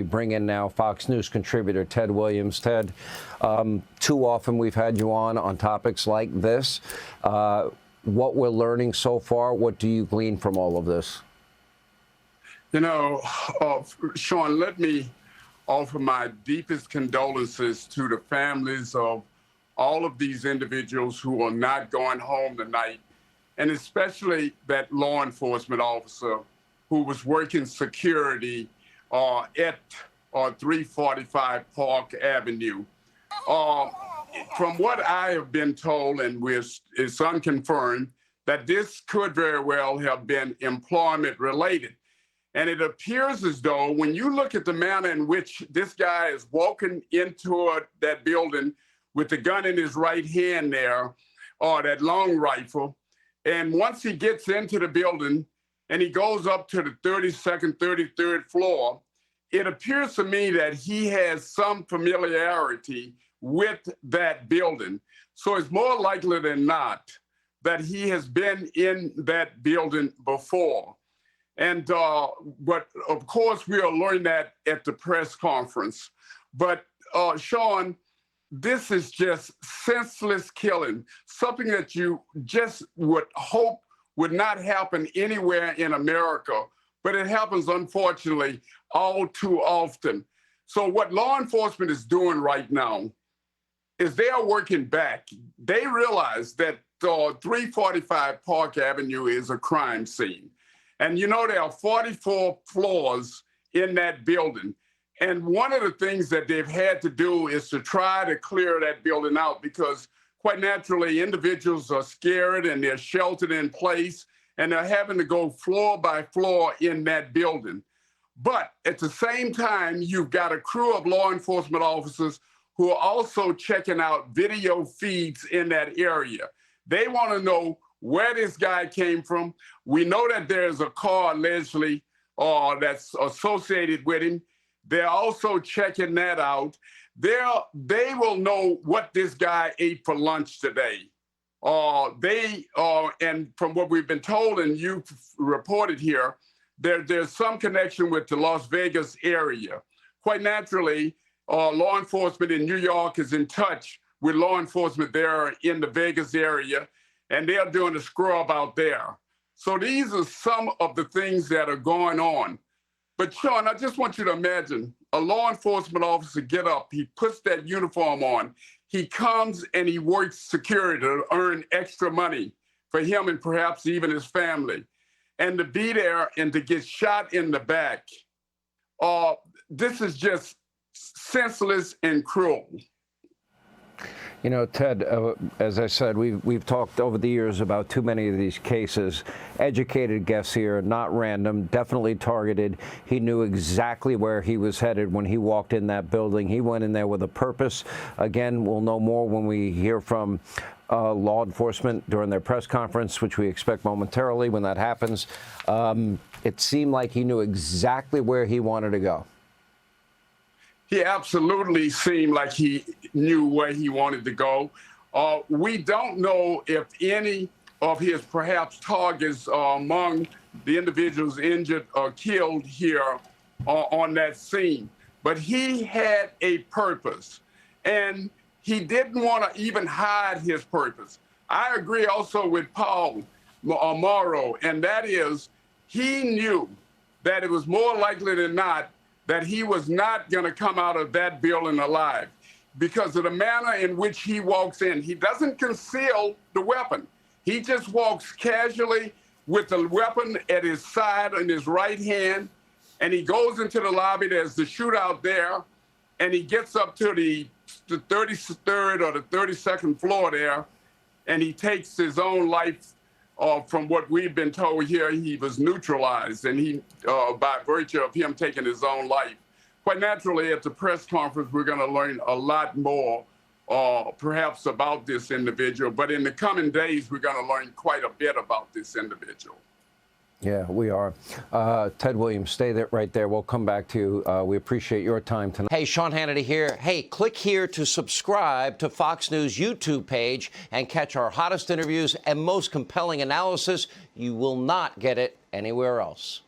We bring in now Fox News contributor Ted Williams. Ted, too often we've had you on topics like this. What we're learning so far, what do you glean from all of this? You know, Sean, let me offer my deepest condolences to the families of all of these individuals who are not going home tonight, and especially that law enforcement officer who was working security at 345 Park Avenue. From what I have been told, and it's unconfirmed, that this could very well have been employment related. And it appears as though when you look at the manner in which this guy is walking into that building with the gun in his right hand there, or that long rifle, and once he gets into the building and he goes up to the 32nd, 33rd floor, it appears to me that he has some familiarity with that building. So it's more likely than not that he has been in that building before. And but of course, we'll learn that at the press conference. But Sean, this is just senseless killing, something that you just would hope would not happen anywhere in America, but it happens, unfortunately, all too often. So what law enforcement is doing right now is they are working back. They realize that 345 Park Avenue is a crime scene. And you know, there are 44 floors in that building. And one of the things that they've had to do is to try to clear that building out, because quite naturally, individuals are scared and they're sheltered in place, and they're having to go floor by floor in that building. But at the same time, you've got a crew of law enforcement officers who are also checking out video feeds in that area. They want to know where this guy came from. We know that there's a car allegedly that's associated with him. They're also checking that out. They will know what this guy ate for lunch today. And from what we've been told, and you've reported here, there's some connection with the Las Vegas area. Quite naturally, law enforcement in New York is in touch with law enforcement there in the Vegas area, and they're doing a scrub out there. So these are some of the things that are going on. But Sean, I just want you to imagine a law enforcement officer get up, he puts that uniform on, he comes and he works security to earn extra money for him and perhaps even his family. And to be there and to get shot in the back, this is just senseless and cruel. You know, Ted, as I said, we've talked over the years about too many of these cases. Educated guess here, not random, definitely targeted. He knew exactly where he was headed when he walked in that building. He went in there with a purpose. Again, we'll know more when we hear from law enforcement during their press conference, which we expect momentarily when that happens. It seemed like he knew exactly where he wanted to go. He absolutely seemed like he knew where he wanted to go. We don't know if any of his perhaps targets are among the individuals injured or killed here on that scene. But he had a purpose, and he didn't want to even hide his purpose. I agree also with Paul Morrow, and that is he knew that it was more likely than not that he was not going to come out of that building alive because of the manner in which he walks in. He doesn't conceal the weapon. He just walks casually with the weapon at his side in his right hand, and he goes into the lobby. There's the shootout there, and he gets up to the 33rd or the 32nd floor there, and he takes his own life. From what we've been told here, he was neutralized, and he, by virtue of him taking his own life. Quite naturally, at the press conference, we're going to learn a lot more, perhaps about this individual. But in the coming days, we're going to learn quite a bit about this individual. Yeah, we are. Ted Williams, stay there, right there. We'll come back to you. We appreciate your time tonight. Hey, Sean Hannity here. Hey, click here to subscribe to Fox News YouTube page and catch our hottest interviews and most compelling analysis. You will not get it anywhere else.